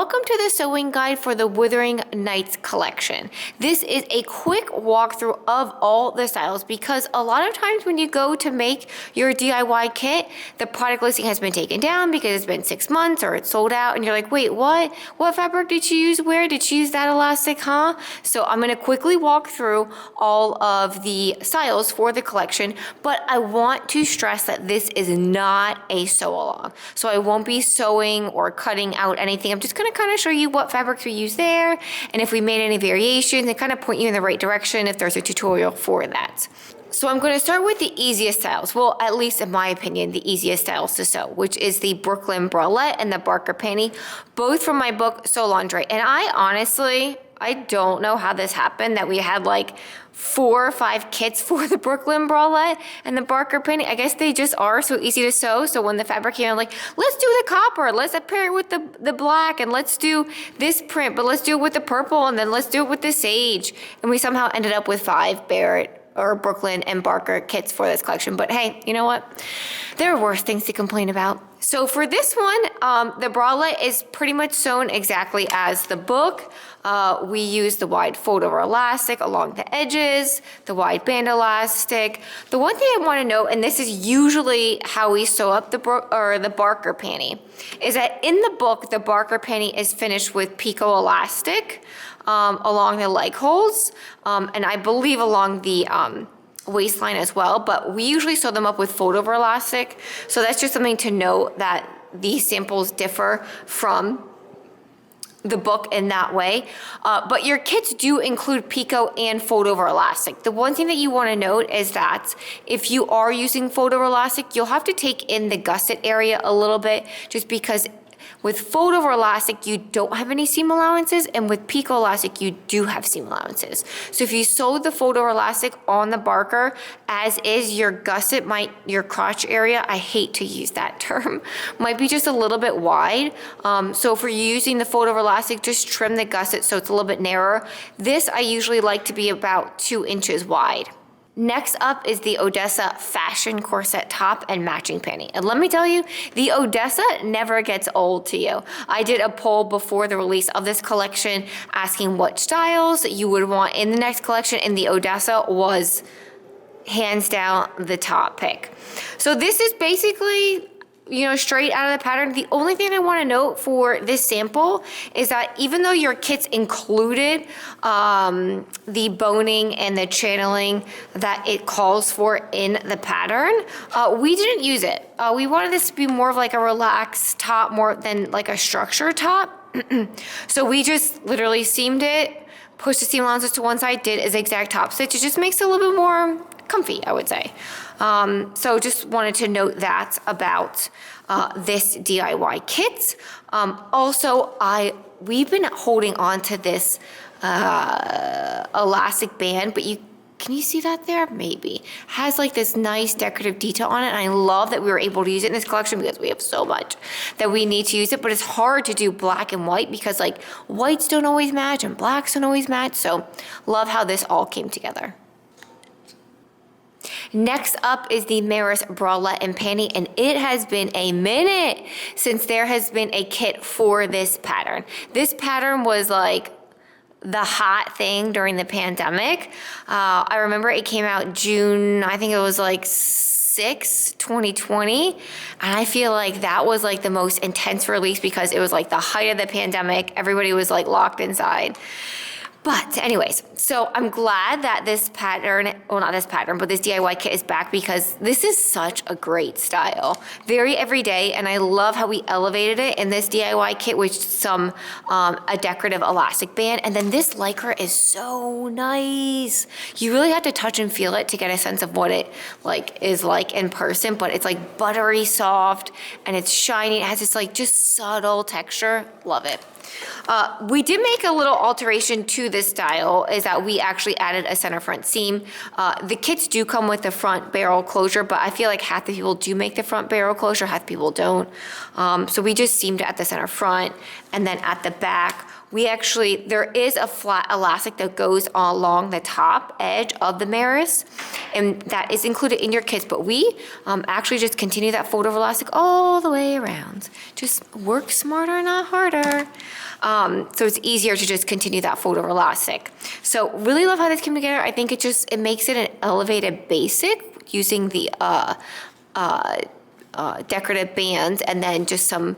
welcome to the sewing guide for the Wuthering Nights collection. This is a quick walkthrough of all the styles because a lot of times when you go to make your DIY kit, the product listing has been taken down because it's been 6 months or it's sold out and you're like, wait, what? What fabric did you use? Where did you use that elastic, huh? So I'm gonna quickly walk through all of the styles for the collection, but I want to stress that this is not a sew along. So I won't be sewing or cutting out anything. I'm just gonna kind of show you what fabrics we use there and if we made any variations and kind of point you in the right direction if there's a tutorial for that. So I'm going to start with the easiest styles. Well, at least in my opinion, the easiest styles to sew, which is the Brooklyn bralette and the Barker panty, both from my book, Sew Lingerie. And I don't know how this happened, that we had like 4 or 5 kits for the Brooklyn bralette and the Barker panty. I guess they just are so easy to sew. So when the fabric came, I'm like, let's do the copper, let's pair it with the black, and let's do this print, but let's do it with the purple, and then let's do it with the sage. And we somehow ended up with 5 Barrett or Brooklyn and Barker kits for this collection. But hey, you know what? There are worse things to complain about. So for this one, the bralette is pretty much sewn exactly as the book. We use the wide fold over elastic along the edges, the wide band elastic. The one thing I want to note, and this is usually how we sew up the Barker panty, is that in the book, the Barker panty is finished with picot elastic along the leg holes, and I believe along the waistline as well, but we usually sew them up with fold over elastic. So that's just something to note, that these samples differ from the book in that way. But your kits do include picot and fold over elastic. The one thing that you want to note is that if you are using fold over elastic, you'll have to take in the gusset area a little bit, just because with fold over elastic, you don't have any seam allowances, and with picot elastic, you do have seam allowances. So if you sew the fold over elastic on the Barker, as is, your gusset your crotch area, I hate to use that term, might be just a little bit wide. So if you're using the fold over elastic, just trim the gusset so it's a little bit narrower. This I usually like to be about 2 inches wide. Next up is the Odessa fashion corset top and matching panty. And let me tell you, the Odessa never gets old to you. I did a poll before the release of this collection asking what styles you would want in the next collection, and the Odessa was hands down the top pick. So this is basically, straight out of the pattern. The only thing I want to note for this sample is that even though your kits included the boning and the channeling that it calls for in the pattern, we didn't use it. We wanted this to be more of like a relaxed top more than like a structured top. So we just literally seamed it, pushed the seam allowances to one side, did a zigzag top stitch. It just makes it a little bit more comfy, I would say. So just wanted to note that about this DIY kit. Also, we've been holding on to this elastic band, but can you see that there? Maybe. Has like this nice decorative detail on it, and I love that we were able to use it in this collection because we have so much that we need to use it, but it's hard to do black and white because like whites don't always match and blacks don't always match, so love how this all came together. Next up is the Maris bralette and panty, and it has been a minute since there has been a kit for this pattern. This pattern was like the hot thing during the pandemic. I remember it came out June, I think it was like 6, 2020. And I feel like that was like the most intense release because it was like the height of the pandemic. Everybody was like locked inside. But anyways, so I'm glad that this pattern, well, not this pattern, but this DIY kit is back because this is such a great style. Very everyday, and I love how we elevated it in this DIY kit with some, a decorative elastic band. And then this lycra is so nice. You really have to touch and feel it to get a sense of what it is like in person, but it's like buttery soft and it's shiny. It has this like just subtle texture. Love it. We did make a little alteration to this style, is that we actually added a center front seam. The kits do come with the front barrel closure, but I feel like half the people do make the front barrel closure, half the people don't. So we just seamed it at the center front, and then at the back, there is a flat elastic that goes along the top edge of the mirrors, and that is included in your kits, but we actually just continue that fold over elastic all the way around. Just work smarter, not harder. So it's easier to just continue that fold over elastic. So really love how this came together. I think it makes it an elevated basic using the decorative bands and then just some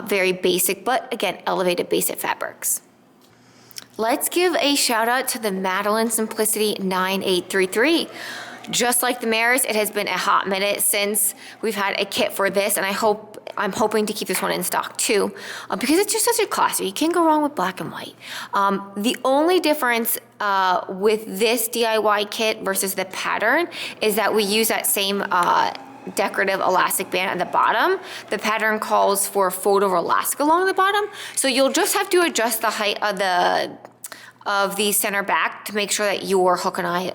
very basic, but again, elevated basic fabrics. Let's give a shout out to the Madalynne Simplicity 9833. Just like the mirrors, it has been a hot minute since we've had a kit for this, and I'm hoping to keep this one in stock too, because it's just such a classic. You can't go wrong with black and white. The only difference with this DIY kit versus the pattern is that we use that same decorative elastic band at the bottom. The pattern calls for a fold over elastic along the bottom, so you'll just have to adjust the height of the center back to make sure that your hook and eye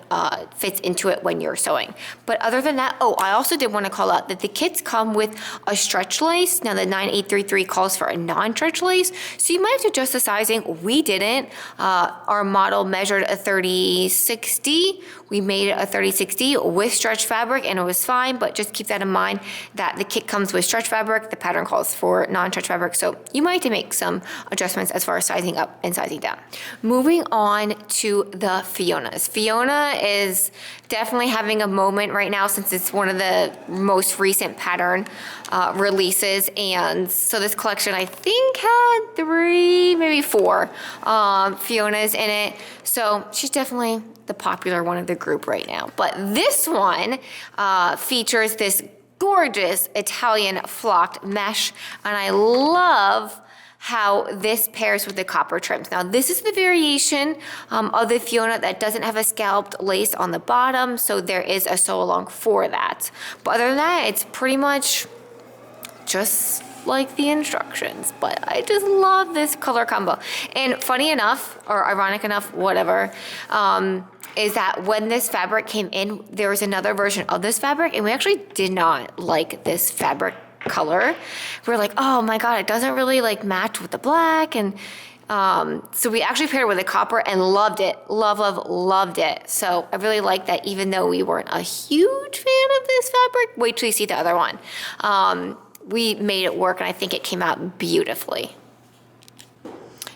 fits into it when you're sewing. But other than that, I also did want to call out that the kits come with a stretch lace. Now the 9833 calls for a non-stretch lace, so you might have to adjust the sizing. We didn't. Our model measured a 30-60. We made it a 30-60 with stretch fabric, and it was fine, but just keep that in mind that the kit comes with stretch fabric. The pattern calls for non-stretch fabric, so you might have to make some adjustments as far as sizing up and sizing down. Moving on to the Fionas. Fiona is definitely having a moment right now since it's one of the most recent pattern releases, and so this collection I think had 3, maybe 4 Fionas in it, so she's definitely the popular one of the group right now. But this one features this gorgeous Italian flocked mesh, and I love how this pairs with the copper trims. Now this is the variation of the Fiona that doesn't have a scalloped lace on the bottom, so there is a sew along for that. But other than that, it's pretty much just like the instructions, but I just love this color combo. And funny enough, or ironic enough, whatever, is that when this fabric came in, there was another version of this fabric, and we actually did not like this fabric color. We were like, oh my god, it doesn't really like match with the black, and so we actually paired it with a copper and loved it. Loved it. So I really like that, even though we weren't a huge fan of this fabric. Wait till you see the other one. We made it work, and I think it came out beautifully.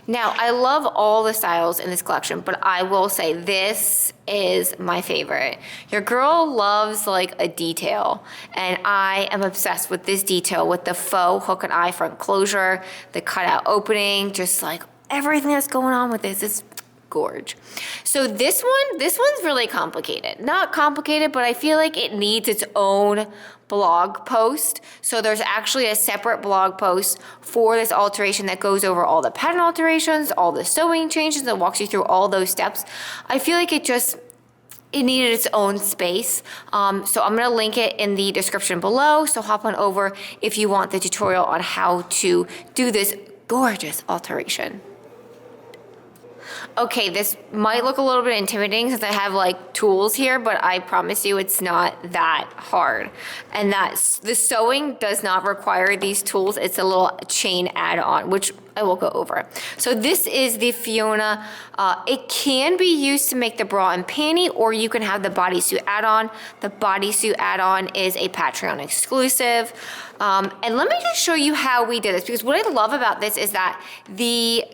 Now, I love all the styles in this collection, but I will say this is my favorite. Your girl loves like a detail, and I am obsessed with this detail with the faux hook and eye front closure, the cutout opening, just like everything that's going on with this is gorge. So this one's really complicated. Not complicated, but I feel like it needs its own blog post. So there's actually a separate blog post for this alteration that goes over all the pattern alterations, all the sewing changes, that walks you through all those steps. I feel like it needed its own space. So I'm gonna link it in the description below. So hop on over if you want the tutorial on how to do this gorgeous alteration. Okay, this might look a little bit intimidating since I have like tools here, but I promise you it's not that hard. And the sewing does not require these tools. It's a little chain add-on, which I will go over. So this is the Fiona. It can be used to make the bra and panty, or you can have the bodysuit add-on. The bodysuit add-on is a Patreon exclusive. And let me just show you how we did this, because what I love about this is that the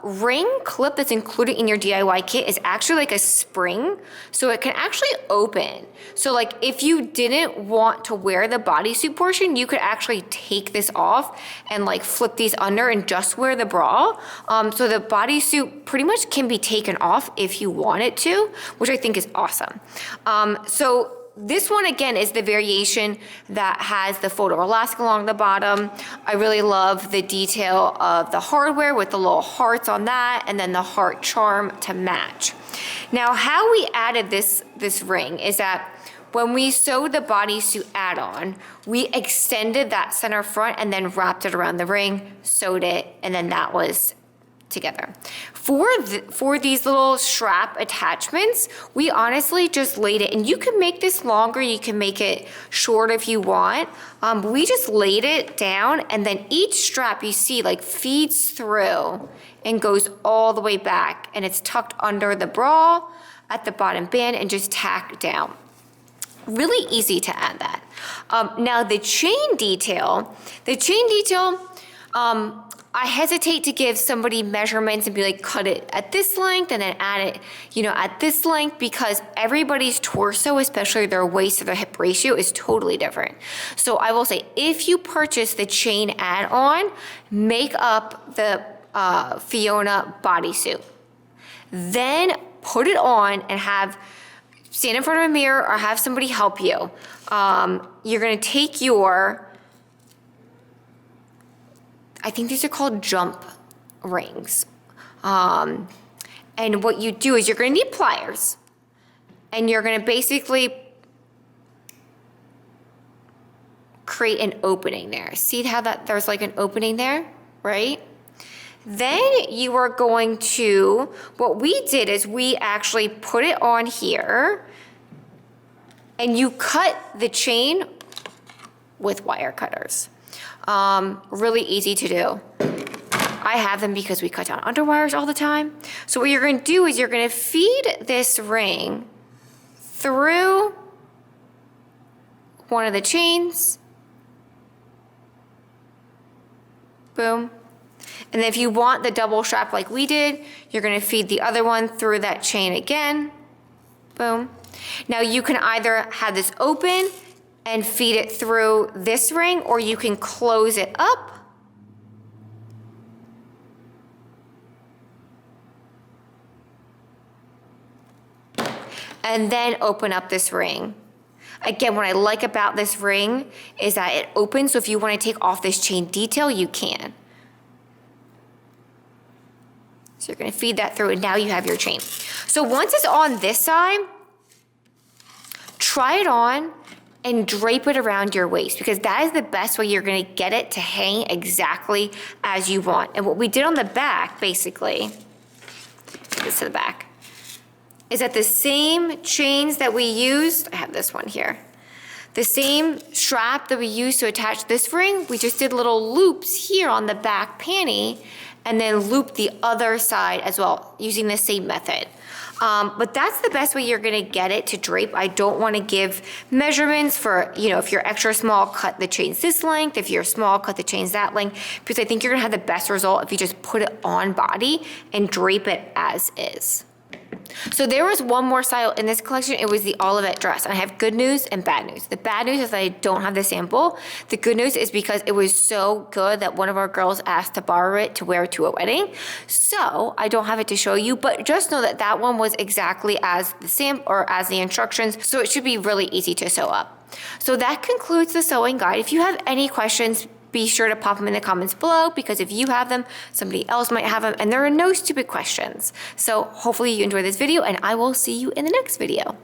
ring clip that's included in your DIY kit is actually like a spring, so it can actually open. So like if you didn't want to wear the bodysuit portion, you could actually take this off and like flip these under and just wear the bra. So the bodysuit pretty much can be taken off if you want it to, which I think is awesome. So this one again is the variation that has the photo elastic along the bottom. I really love the detail of the hardware with the little hearts on that, and then the heart charm to match. Now, how we added this ring is that when we sewed the bodysuit add-on, we extended that center front and then wrapped it around the ring, sewed it, and then that was together. For these little strap attachments, we honestly just laid it, and you can make this longer, you can make it short if you want. We just laid it down, and then each strap you see like feeds through and goes all the way back, and it's tucked under the bra at the bottom band and just tacked down. Really easy to add that. Now the chain detail, I hesitate to give somebody measurements and be like, cut it at this length and then add it, at this length, because everybody's torso, especially their waist to their hip ratio, is totally different. So I will say, if you purchase the chain add-on, make up the Fiona bodysuit. Then put it on and stand in front of a mirror or have somebody help you. You're gonna take I think these are called jump rings. And what you do is you're gonna need pliers, and you're gonna basically create an opening there. See how there's like an opening there, right? Then you are going to, what we did is we actually put it on here, and you cut the chain with wire cutters. Really easy to do. I have them because we cut down underwires all the time. So what you're going to do is you're going to feed this ring through one of the chains. Boom. And then if you want the double strap like we did, you're going to feed the other one through that chain again. Boom. Now you can either have this open and feed it through this ring, or you can close it up and then open up this ring. Again, what I like about this ring is that it opens, so if you want to take off this chain detail, you can. So you're going to feed that through, and now you have your chain. So once it's on this side, try it on and drape it around your waist, because that is the best way you're going to get it to hang exactly as you want. And what we did on the back, basically, this to the back, is that the same chains that we used, I have this one here, the same strap that we used to attach this ring, we just did little loops here on the back panty, and then loop the other side as well, using the same method. But that's the best way you're gonna get it to drape. I don't wanna give measurements for, if you're extra small, cut the chains this length. If you're small, cut the chains that length, because I think you're gonna have the best result if you just put it on body and drape it as is. So there was one more style in this collection. It was the Olivette dress. And I have good news and bad news. The bad news is that I don't have the sample. The good news is because it was so good that one of our girls asked to borrow it to wear to a wedding. So I don't have it to show you, but just know that that one was exactly as the sample or as the instructions. So it should be really easy to sew up. So that concludes the sewing guide. If you have any questions, be sure to pop them in the comments below, because if you have them, somebody else might have them, and there are no stupid questions. So hopefully you enjoyed this video, and I will see you in the next video.